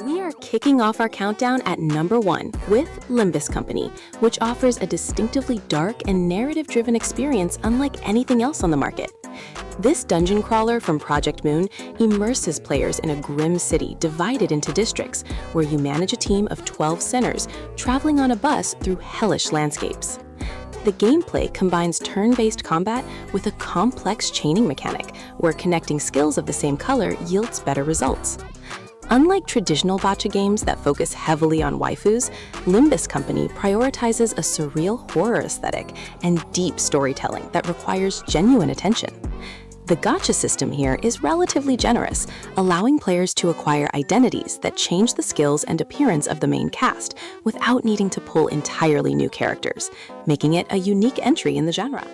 We are kicking off our countdown at number 1 with Limbus Company, which offers a distinctively dark and narrative-driven experience unlike anything else on the market. This dungeon crawler from Project Moon immerses players in a grim city divided into districts, where you manage a team of 12 sinners traveling on a bus through hellish landscapes. The gameplay combines turn-based combat with a complex chaining mechanic, where connecting skills of the same color yields better results. Unlike traditional Gacha games that focus heavily on waifus, Limbus Company prioritizes a surreal horror aesthetic and deep storytelling that requires genuine attention. The Gacha system here is relatively generous, allowing players to acquire identities that change the skills and appearance of the main cast without needing to pull entirely new characters, making it a unique entry in the genre.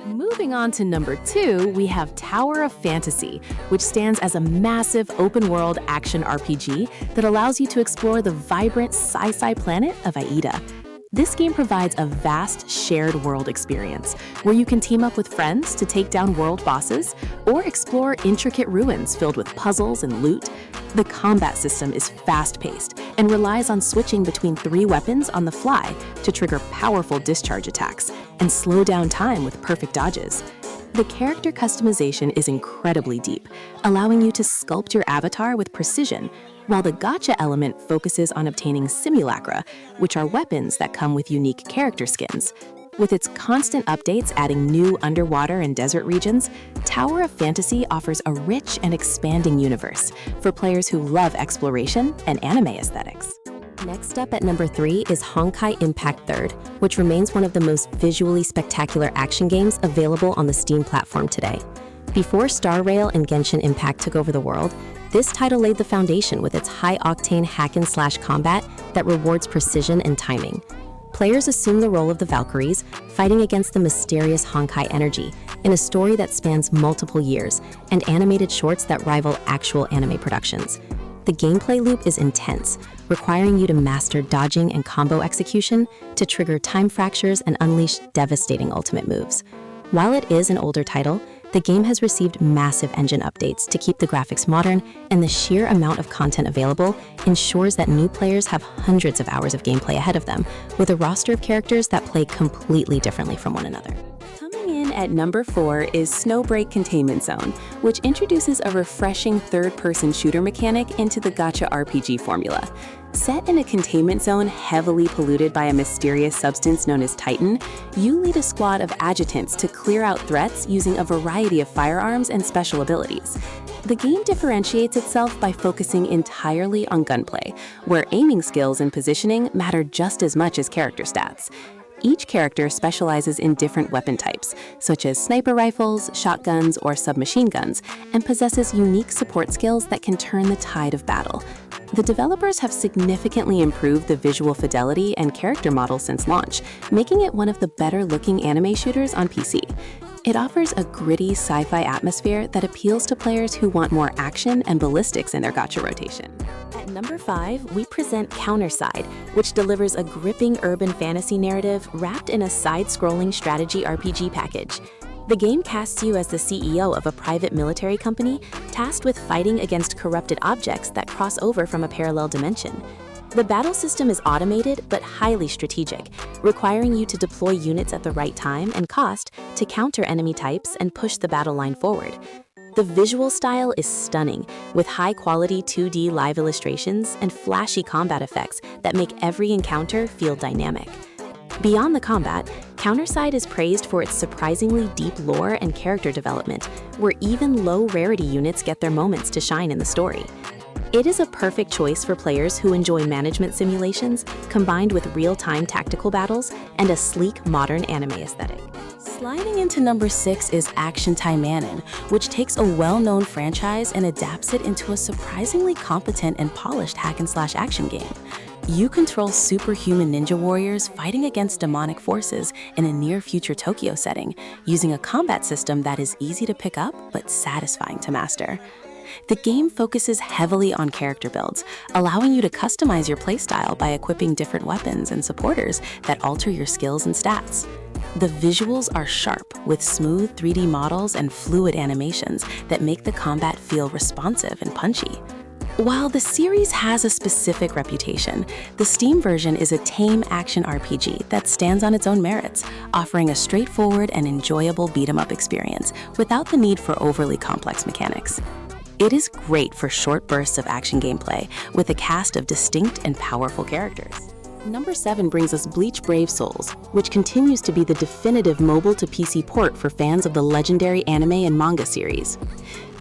Moving on to number 2, we have Tower of Phantasy, which stands as a massive open-world action RPG that allows you to explore the vibrant sci-fi planet of Aida. This game provides a vast shared world experience, where you can team up with friends to take down world bosses or explore intricate ruins filled with puzzles and loot. The combat system is fast-paced and relies on switching between 3 weapons on the fly to trigger powerful discharge attacks and slow down time with perfect dodges. The character customization is incredibly deep, allowing you to sculpt your avatar with precision, while the Gacha element focuses on obtaining simulacra, which are weapons that come with unique character skins. With its constant updates adding new underwater and desert regions, Tower of Phantasy offers a rich and expanding universe for players who love exploration and anime aesthetics. Next up at number 3 is Honkai Impact 3rd, which remains one of the most visually spectacular action games available on the Steam platform today. Before Star Rail and Genshin Impact took over the world, this title laid the foundation with its high-octane hack-and-slash combat that rewards precision and timing. Players assume the role of the Valkyries, fighting against the mysterious Honkai energy, in a story that spans multiple years, and animated shorts that rival actual anime productions. The gameplay loop is intense, requiring you to master dodging and combo execution to trigger time fractures and unleash devastating ultimate moves. While it is an older title, the game has received massive engine updates to keep the graphics modern, and the sheer amount of content available ensures that new players have hundreds of hours of gameplay ahead of them, with a roster of characters that play completely differently from one another. Coming in at number 4 is Snowbreak Containment Zone, which introduces a refreshing third-person shooter mechanic into the Gacha RPG formula. Set in a containment zone heavily polluted by a mysterious substance known as Titan, you lead a squad of adjutants to clear out threats using a variety of firearms and special abilities. The game differentiates itself by focusing entirely on gunplay, where aiming skills and positioning matter just as much as character stats. Each character specializes in different weapon types, such as sniper rifles, shotguns, or submachine guns, and possesses unique support skills that can turn the tide of battle. The developers have significantly improved the visual fidelity and character model since launch, making it one of the better-looking anime shooters on PC. It offers a gritty sci-fi atmosphere that appeals to players who want more action and ballistics in their gacha rotation. At number 5, we present CounterSide, which delivers a gripping urban fantasy narrative wrapped in a side-scrolling strategy RPG package. The game casts you as the CEO of a private military company tasked with fighting against corrupted objects that cross over from a parallel dimension. The battle system is automated but highly strategic, requiring you to deploy units at the right time and cost to counter enemy types and push the battle line forward. The visual style is stunning, with high-quality 2D live illustrations and flashy combat effects that make every encounter feel dynamic. Beyond the combat, CounterSide is praised for its surprisingly deep lore and character development, where even low-rarity units get their moments to shine in the story. It is a perfect choice for players who enjoy management simulations combined with real-time tactical battles and a sleek, modern anime aesthetic. Sliding into number 6 is Action Taimanin, which takes a well-known franchise and adapts it into a surprisingly competent and polished hack-and-slash action game. You control superhuman ninja warriors fighting against demonic forces in a near-future Tokyo setting, using a combat system that is easy to pick up but satisfying to master. The game focuses heavily on character builds, allowing you to customize your playstyle by equipping different weapons and supporters that alter your skills and stats. The visuals are sharp, with smooth 3D models and fluid animations that make the combat feel responsive and punchy. While the series has a specific reputation, the Steam version is a tame action RPG that stands on its own merits, offering a straightforward and enjoyable beat-em-up experience without the need for overly complex mechanics. It is great for short bursts of action gameplay with a cast of distinct and powerful characters. Number 7 brings us Bleach Brave Souls, which continues to be the definitive mobile-to-PC port for fans of the legendary anime and manga series.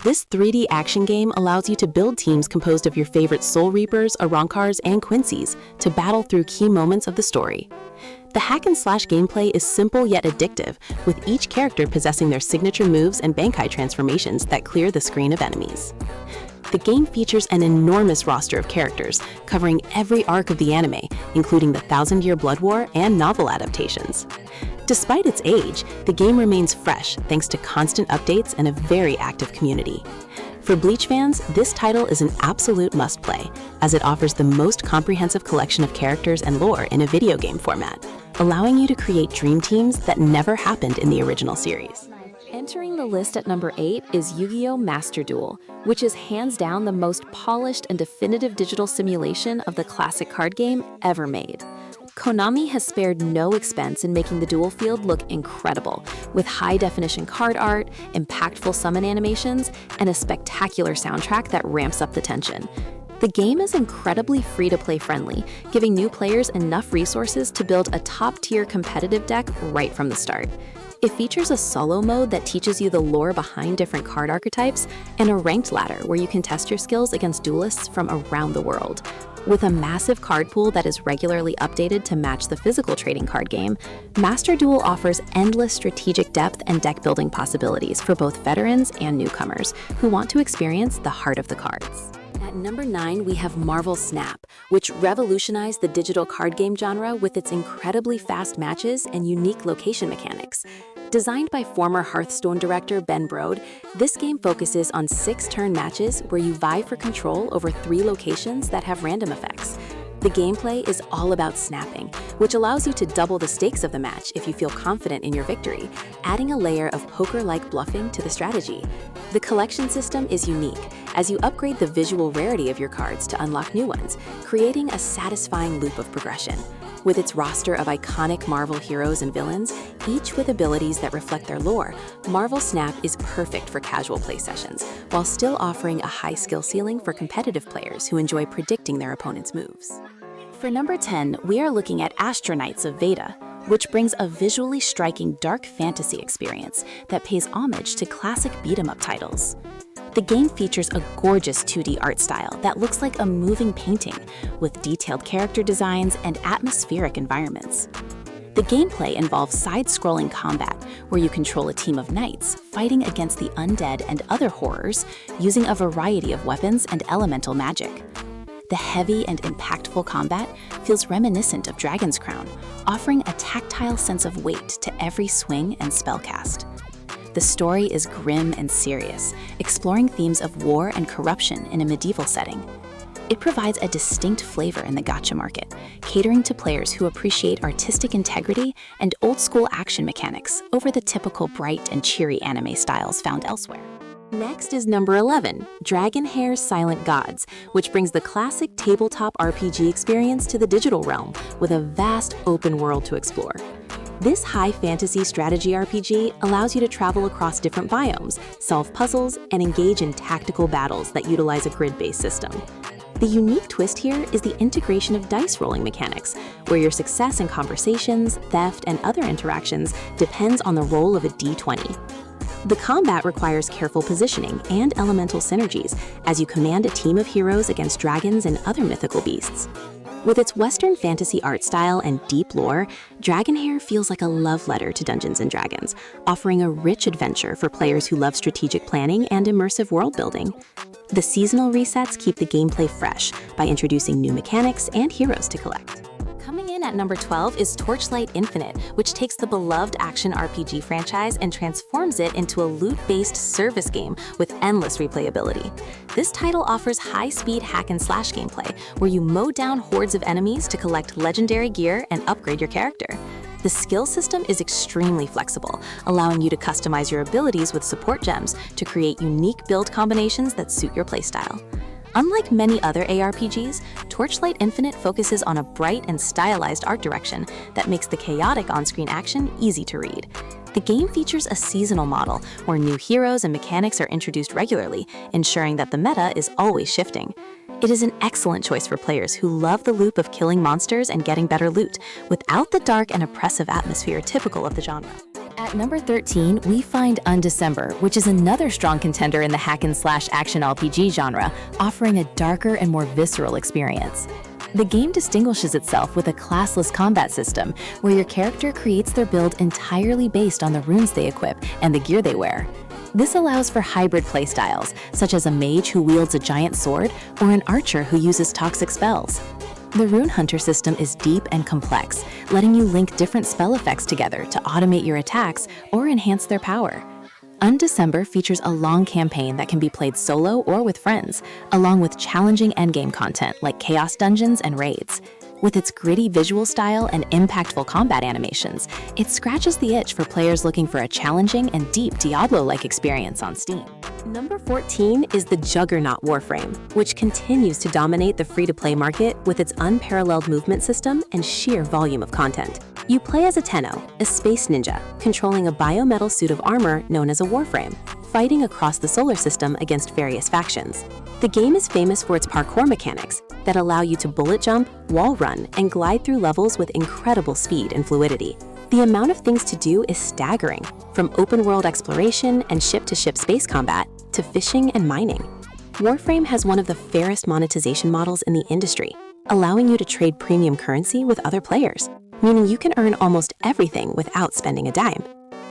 This 3D action game allows you to build teams composed of your favorite Soul Reapers, Arrancars, and Quincy's to battle through key moments of the story. The hack-and-slash gameplay is simple yet addictive, with each character possessing their signature moves and Bankai transformations that clear the screen of enemies. The game features an enormous roster of characters, covering every arc of the anime, including the Thousand-Year Blood War and novel adaptations. Despite its age, the game remains fresh thanks to constant updates and a very active community. For Bleach fans, this title is an absolute must-play, as it offers the most comprehensive collection of characters and lore in a video game format, allowing you to create dream teams that never happened in the original series. Entering the list at number 8 is YuGiOh Master Duel, which is hands down the most polished and definitive digital simulation of the classic card game ever made. Konami has spared no expense in making the duel field look incredible, with high-definition card art, impactful summon animations, and a spectacular soundtrack that ramps up the tension. The game is incredibly free-to-play friendly, giving new players enough resources to build a top-tier competitive deck right from the start. It features a solo mode that teaches you the lore behind different card archetypes, and a ranked ladder where you can test your skills against duelists from around the world. With a massive card pool that is regularly updated to match the physical trading card game, Master Duel offers endless strategic depth and deck-building possibilities for both veterans and newcomers who want to experience the heart of the cards. At number 9, we have Marvel Snap, which revolutionized the digital card game genre with its incredibly fast matches and unique location mechanics. Designed by former Hearthstone director Ben Brode, this game focuses on 6-turn matches where you vie for control over 3 locations that have random effects. The gameplay is all about snapping, which allows you to double the stakes of the match if you feel confident in your victory, adding a layer of poker-like bluffing to the strategy. The collection system is unique, as you upgrade the visual rarity of your cards to unlock new ones, creating a satisfying loop of progression. With its roster of iconic Marvel heroes and villains, each with abilities that reflect their lore, Marvel Snap is perfect for casual play sessions, while still offering a high skill ceiling for competitive players who enjoy predicting their opponent's moves. For number 10, we are looking at Astra of Veda, which brings a visually striking dark fantasy experience that pays homage to classic beat-em-up titles. The game features a gorgeous 2D art style that looks like a moving painting, with detailed character designs and atmospheric environments. The gameplay involves side-scrolling combat, where you control a team of knights fighting against the undead and other horrors using a variety of weapons and elemental magic. The heavy and impactful combat feels reminiscent of Dragon's Crown, offering a tactile sense of weight to every swing and spellcast. The story is grim and serious, exploring themes of war and corruption in a medieval setting. It provides a distinct flavor in the gacha market, catering to players who appreciate artistic integrity and old-school action mechanics over the typical bright and cheery anime styles found elsewhere. Next is number 11, Dragonheir Silent Gods, which brings the classic tabletop RPG experience to the digital realm with a vast open world to explore. This high fantasy strategy RPG allows you to travel across different biomes, solve puzzles, and engage in tactical battles that utilize a grid-based system. The unique twist here is the integration of dice rolling mechanics, where your success in conversations, theft, and other interactions depends on the roll of a d20. The combat requires careful positioning and elemental synergies as you command a team of heroes against dragons and other mythical beasts. With its Western fantasy art style and deep lore, Dragonheir feels like a love letter to Dungeons & Dragons, offering a rich adventure for players who love strategic planning and immersive world building. The seasonal resets keep the gameplay fresh by introducing new mechanics and heroes to collect. Coming in at number 12 is Torchlight Infinite, which takes the beloved action RPG franchise and transforms it into a loot-based service game with endless replayability. This title offers high-speed hack-and-slash gameplay, where you mow down hordes of enemies to collect legendary gear and upgrade your character. The skill system is extremely flexible, allowing you to customize your abilities with support gems to create unique build combinations that suit your playstyle. Unlike many other ARPGs, Torchlight Infinite focuses on a bright and stylized art direction that makes the chaotic on-screen action easy to read. The game features a seasonal model where new heroes and mechanics are introduced regularly, ensuring that the meta is always shifting. It is an excellent choice for players who love the loop of killing monsters and getting better loot, without the dark and oppressive atmosphere typical of the genre. At number 13, we find Undecember, which is another strong contender in the hack-and-slash action RPG genre, offering a darker and more visceral experience. The game distinguishes itself with a classless combat system, where your character creates their build entirely based on the runes they equip and the gear they wear. This allows for hybrid playstyles, such as a mage who wields a giant sword or an archer who uses toxic spells. The Rune Hunter system is deep and complex, letting you link different spell effects together to automate your attacks or enhance their power. Undecember features a long campaign that can be played solo or with friends, along with challenging endgame content like chaos dungeons and raids. With its gritty visual style and impactful combat animations, it scratches the itch for players looking for a challenging and deep Diablo-like experience on Steam. Number 14 is the juggernaut Warframe, which continues to dominate the free-to-play market with its unparalleled movement system and sheer volume of content. You play as a Tenno, a space ninja, controlling a biometal suit of armor known as a Warframe, fighting across the solar system against various factions. The game is famous for its parkour mechanics that allow you to bullet jump, wall run, and glide through levels with incredible speed and fluidity. The amount of things to do is staggering, from open-world exploration and ship-to-ship space combat to fishing and mining. Warframe has one of the fairest monetization models in the industry, allowing you to trade premium currency with other players, meaning you can earn almost everything without spending a dime.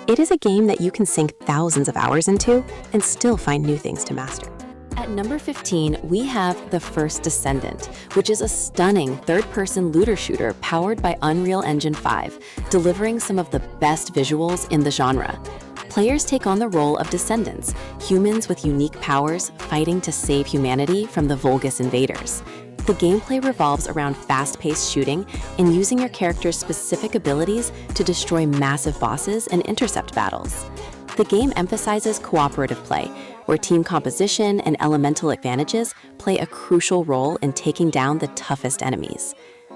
It is a game that you can sink thousands of hours into and still find new things to master. At number 15, we have the First Descendant, which is a stunning third-person looter shooter powered by Unreal Engine 5, delivering some of the best visuals in the genre. Players take on the role of descendants, humans with unique powers fighting to save humanity from the Vulgus invaders. The gameplay revolves around fast-paced shooting and using your character's specific abilities to destroy massive bosses and intercept battles. The game emphasizes cooperative play, where team composition and elemental advantages play a crucial role in taking down the toughest enemies.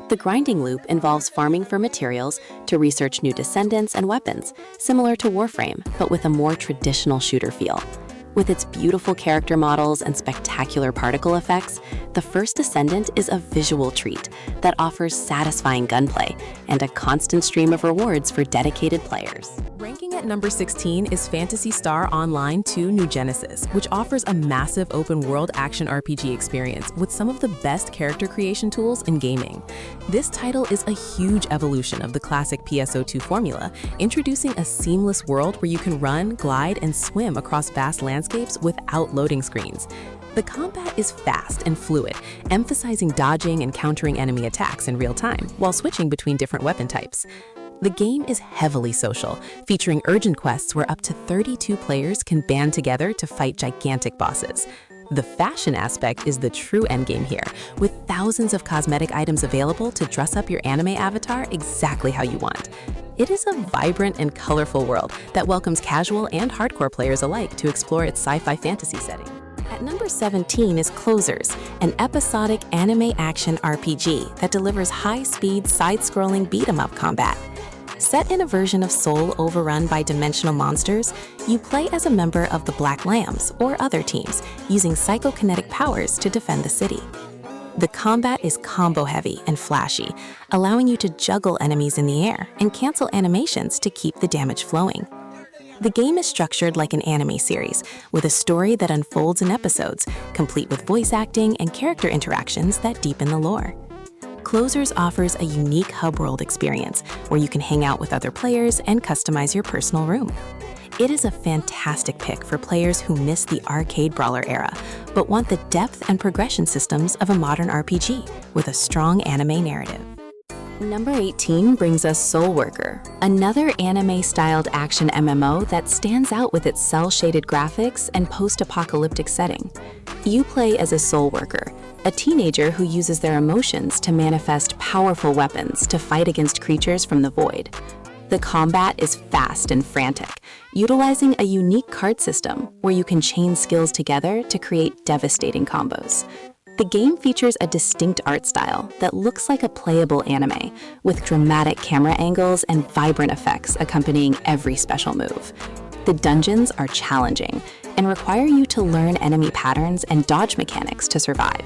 The grinding loop involves farming for materials to research new descendants and weapons, similar to Warframe, but with a more traditional shooter feel. With its beautiful character models and spectacular particle effects, the First Descendant is a visual treat that offers satisfying gunplay and a constant stream of rewards for dedicated players. Ranking at number 16 is Phantasy Star Online 2 New Genesis, which offers a massive open-world action RPG experience with some of the best character creation tools in gaming. This title is a huge evolution of the classic PSO2 formula, introducing a seamless world where you can run, glide, and swim across vast landscapes without loading screens. The combat is fast and fluid, emphasizing dodging and countering enemy attacks in real time while switching between different weapon types. The game is heavily social, featuring urgent quests where up to 32 players can band together to fight gigantic bosses. The fashion aspect is the true endgame here, with thousands of cosmetic items available to dress up your anime avatar exactly how you want. It is a vibrant and colorful world that welcomes casual and hardcore players alike to explore its sci-fi fantasy setting. At number 17 is Closers, an episodic anime action RPG that delivers high-speed, side-scrolling beat-em-up combat. Set in a version of Seoul overrun by dimensional monsters, you play as a member of the Black Lambs or other teams, using psychokinetic powers to defend the city. The combat is combo-heavy and flashy, allowing you to juggle enemies in the air and cancel animations to keep the damage flowing. The game is structured like an anime series, with a story that unfolds in episodes, complete with voice acting and character interactions that deepen the lore. Closers offers a unique hub world experience where you can hang out with other players and customize your personal room. It is a fantastic pick for players who miss the arcade brawler era, but want the depth and progression systems of a modern RPG with a strong anime narrative. Number 18 brings us Soulworker, another anime-styled action MMO that stands out with its cel-shaded graphics and post-apocalyptic setting. You play as a Soulworker, a teenager who uses their emotions to manifest powerful weapons to fight against creatures from the void. The combat is fast and frantic, utilizing a unique card system where you can chain skills together to create devastating combos. The game features a distinct art style that looks like a playable anime, with dramatic camera angles and vibrant effects accompanying every special move. The dungeons are challenging and require you to learn enemy patterns and dodge mechanics to survive.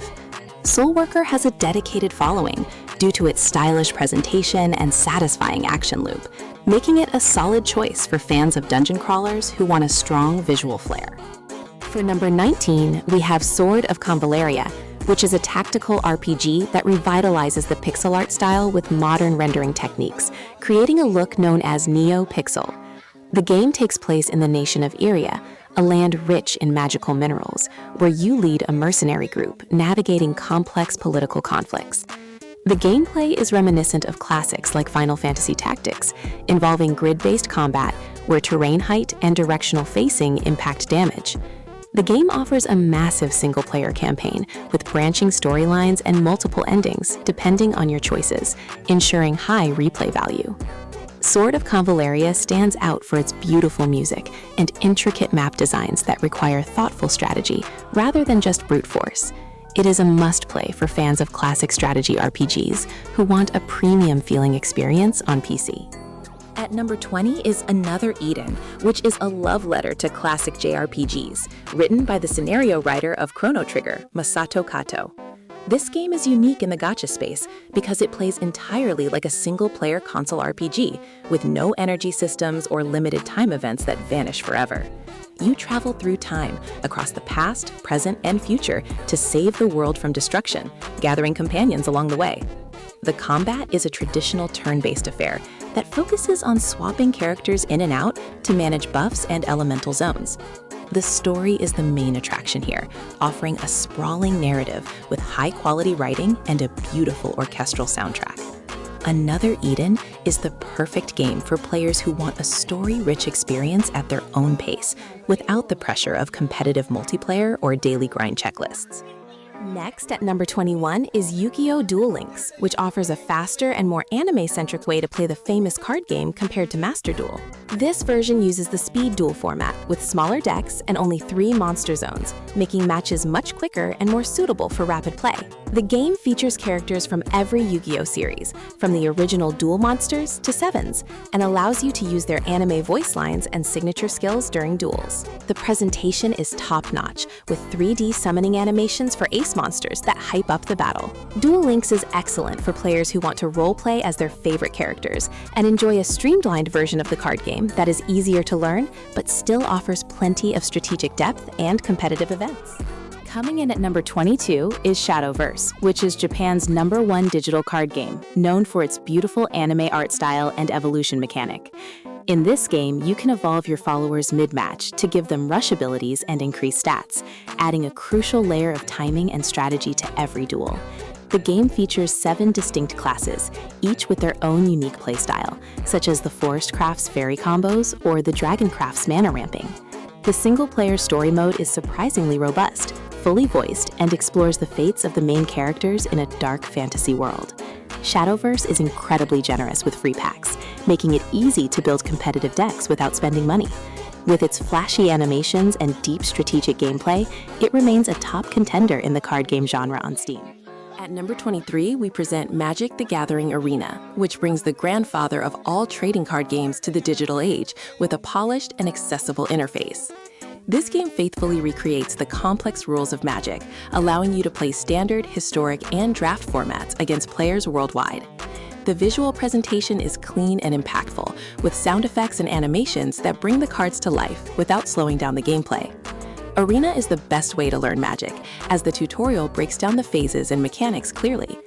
Soulworker has a dedicated following due to its stylish presentation and satisfying action loop, making it a solid choice for fans of dungeon crawlers who want a strong visual flair. For number 19, we have Sword of Convallaria, which is a tactical RPG that revitalizes the pixel art style with modern rendering techniques, creating a look known as neo-pixel. The game takes place in the nation of Iria, a land rich in magical minerals, where you lead a mercenary group navigating complex political conflicts. The gameplay is reminiscent of classics like Final Fantasy Tactics, involving grid-based combat where terrain height and directional facing impact damage. The game offers a massive single-player campaign with branching storylines and multiple endings depending on your choices, ensuring high replay value. Sword of Convallaria stands out for its beautiful music and intricate map designs that require thoughtful strategy rather than just brute force. It is a must-play for fans of classic strategy RPGs who want a premium-feeling experience on PC. At number 20 is Another Eden, which is a love letter to classic JRPGs, written by the scenario writer of Chrono Trigger, Masato Kato. This game is unique in the gacha space because it plays entirely like a single-player console RPG, with no energy systems or limited time events that vanish forever. You travel through time, across the past, present, and future to save the world from destruction, gathering companions along the way. The combat is a traditional turn-based affair that focuses on swapping characters in and out to manage buffs and elemental zones. The story is the main attraction here, offering a sprawling narrative with high-quality writing and a beautiful orchestral soundtrack. Another Eden is the perfect game for players who want a story-rich experience at their own pace, without the pressure of competitive multiplayer or daily grind checklists. Next, at number 21, is YuGiOh Duel Links, which offers a faster and more anime-centric way to play the famous card game compared to Master Duel. This version uses the speed duel format with smaller decks and only 3 monster zones, making matches much quicker and more suitable for rapid play. The game features characters from every Yu-Gi-Oh series, from the original Duel monsters to Sevens, and allows you to use their anime voice lines and signature skills during duels. The presentation is top-notch, with 3D summoning animations for ace monsters that hype up the battle. Duel Links is excellent for players who want to roleplay as their favorite characters and enjoy a streamlined version of the card game that is easier to learn, but still offers plenty of strategic depth and competitive events. Coming in at number 22 is Shadowverse, which is Japan's #1 digital card game, known for its beautiful anime art style and evolution mechanic. In this game, you can evolve your followers mid-match to give them rush abilities and increase stats, adding a crucial layer of timing and strategy to every duel. The game features 7 distinct classes, each with their own unique playstyle, such as the Forest Craft's fairy combos or the Dragon Craft's mana ramping. The single-player story mode is surprisingly robust, fully voiced, and explores the fates of the main characters in a dark fantasy world. Shadowverse is incredibly generous with free packs, making it easy to build competitive decks without spending money. With its flashy animations and deep strategic gameplay, it remains a top contender in the card game genre on Steam. At number 23, we present Magic: The Gathering Arena, which brings the grandfather of all trading card games to the digital age with a polished and accessible interface. This game faithfully recreates the complex rules of Magic, allowing you to play standard, historic, and draft formats against players worldwide. The visual presentation is clean and impactful, with sound effects and animations that bring the cards to life without slowing down the gameplay. Arena is the best way to learn Magic, as the tutorial breaks down the phases and mechanics clearly.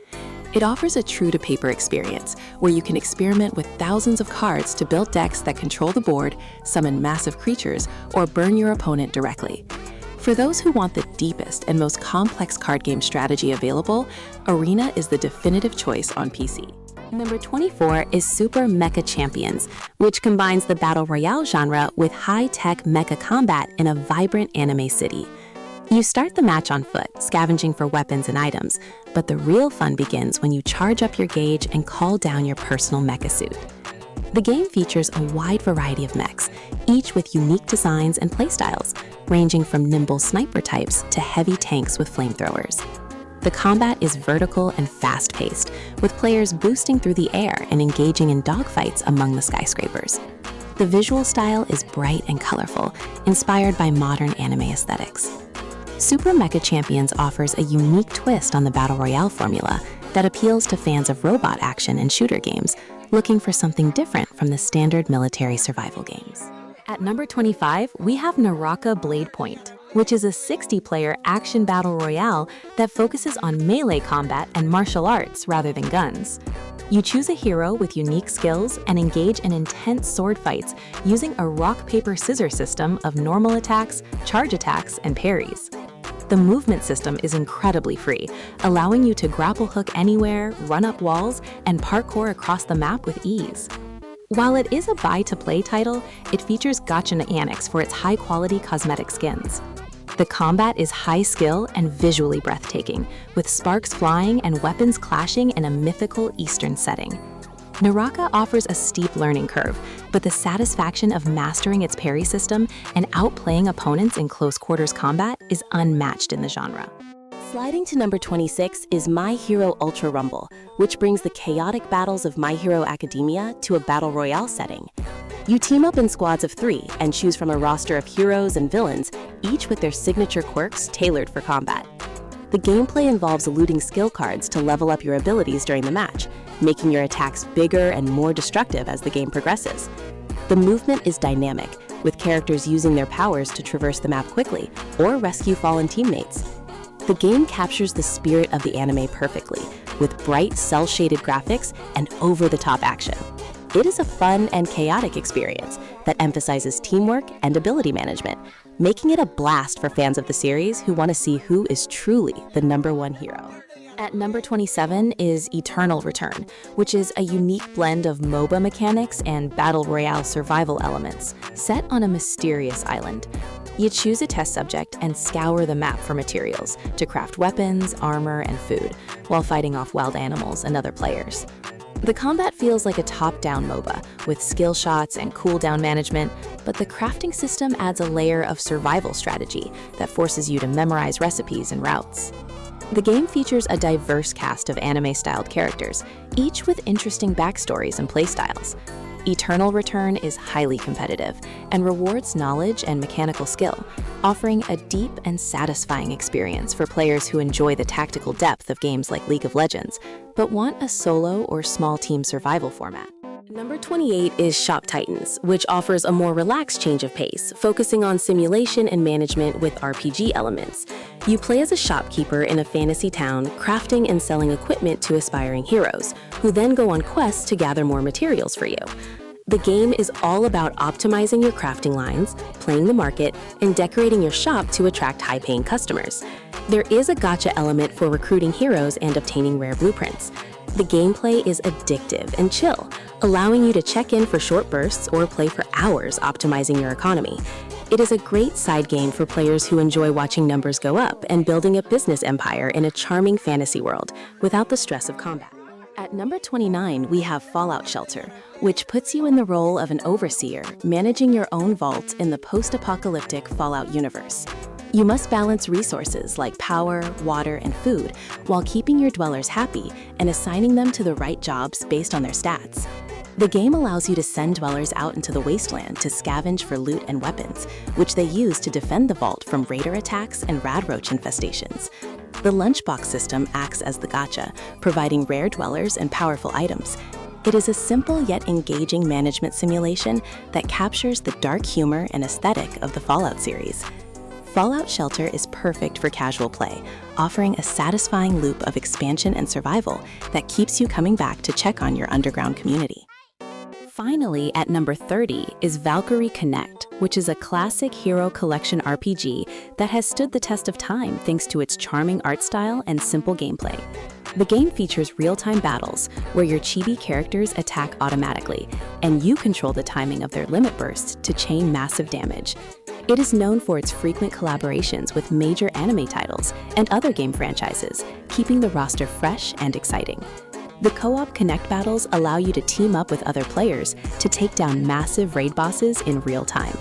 It offers a true-to-paper experience, where you can experiment with thousands of cards to build decks that control the board, summon massive creatures, or burn your opponent directly. For those who want the deepest and most complex card game strategy available, Arena is the definitive choice on PC. Number 24 is Super Mecha Champions, which combines the Battle Royale genre with high-tech mecha combat in a vibrant anime city. You start the match on foot, scavenging for weapons and items, but the real fun begins when you charge up your gauge and call down your personal mecha suit. The game features a wide variety of mechs, each with unique designs and playstyles, ranging from nimble sniper types to heavy tanks with flamethrowers. The combat is vertical and fast-paced, with players boosting through the air and engaging in dogfights among the skyscrapers. The visual style is bright and colorful, inspired by modern anime aesthetics. Super Mecha Champions offers a unique twist on the Battle Royale formula that appeals to fans of robot action and shooter games looking for something different from the standard military survival games. At number 25, we have Naraka Bladepoint, which is a 60-player action battle royale that focuses on melee combat and martial arts rather than guns. You choose a hero with unique skills and engage in intense sword fights using a rock-paper-scissors system of normal attacks, charge attacks, and parries. The movement system is incredibly free, allowing you to grapple hook anywhere, run up walls, and parkour across the map with ease. While it is a buy-to-play title, it features Gacha mechanics for its high-quality cosmetic skins. The combat is high skill and visually breathtaking, with sparks flying and weapons clashing in a mythical Eastern setting. Naraka offers a steep learning curve, but the satisfaction of mastering its parry system and outplaying opponents in close-quarters combat is unmatched in the genre. Sliding to number 26 is My Hero Ultra Rumble, which brings the chaotic battles of My Hero Academia to a battle royale setting. You team up in squads of 3 and choose from a roster of heroes and villains, each with their signature quirks tailored for combat. The gameplay involves looting skill cards to level up your abilities during the match, making your attacks bigger and more destructive as the game progresses. The movement is dynamic, with characters using their powers to traverse the map quickly or rescue fallen teammates. The game captures the spirit of the anime perfectly, with bright, cel-shaded graphics and over-the-top action. It is a fun and chaotic experience that emphasizes teamwork and ability management, making it a blast for fans of the series who want to see who is truly the #1 hero. At number 27 is Eternal Return, which is a unique blend of MOBA mechanics and battle royale survival elements, set on a mysterious island. You choose a test subject and scour the map for materials to craft weapons, armor, and food, while fighting off wild animals and other players. The combat feels like a top-down MOBA, with skill shots and cooldown management, but the crafting system adds a layer of survival strategy that forces you to memorize recipes and routes. The game features a diverse cast of anime-styled characters, each with interesting backstories and playstyles. Eternal Return is highly competitive and rewards knowledge and mechanical skill, offering a deep and satisfying experience for players who enjoy the tactical depth of games like League of Legends, but want a solo or small team survival format. Number 28 is Shop Titans, which offers a more relaxed change of pace, focusing on simulation and management with RPG elements. You play as a shopkeeper in a fantasy town, crafting and selling equipment to aspiring heroes, who then go on quests to gather more materials for you. The game is all about optimizing your crafting lines, playing the market, and decorating your shop to attract high-paying customers. There is a gacha element for recruiting heroes and obtaining rare blueprints. The gameplay is addictive and chill, allowing you to check in for short bursts or play for hours optimizing your economy. It is a great side game for players who enjoy watching numbers go up and building a business empire in a charming fantasy world without the stress of combat. At number 29, we have Fallout Shelter, which puts you in the role of an overseer, managing your own vault in the post-apocalyptic Fallout universe. You must balance resources like power, water, and food while keeping your dwellers happy and assigning them to the right jobs based on their stats. The game allows you to send dwellers out into the wasteland to scavenge for loot and weapons, which they use to defend the vault from raider attacks and radroach infestations. The lunchbox system acts as the gacha, providing rare dwellers and powerful items. It is a simple yet engaging management simulation that captures the dark humor and aesthetic of the Fallout series. Fallout Shelter is perfect for casual play, offering a satisfying loop of expansion and survival that keeps you coming back to check on your underground community. Finally, at number 30 is Valkyrie Connect, which is a classic hero collection RPG that has stood the test of time thanks to its charming art style and simple gameplay. The game features real-time battles where your chibi characters attack automatically, and you control the timing of their limit bursts to chain massive damage. It is known for its frequent collaborations with major anime titles and other game franchises, keeping the roster fresh and exciting. The co-op Connect battles allow you to team up with other players to take down massive raid bosses in real time.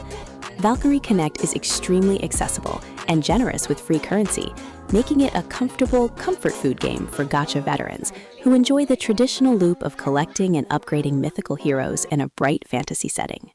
Valkyrie Connect is extremely accessible and generous with free currency, making it a comfortable comfort food game for Gacha veterans who enjoy the traditional loop of collecting and upgrading mythical heroes in a bright fantasy setting.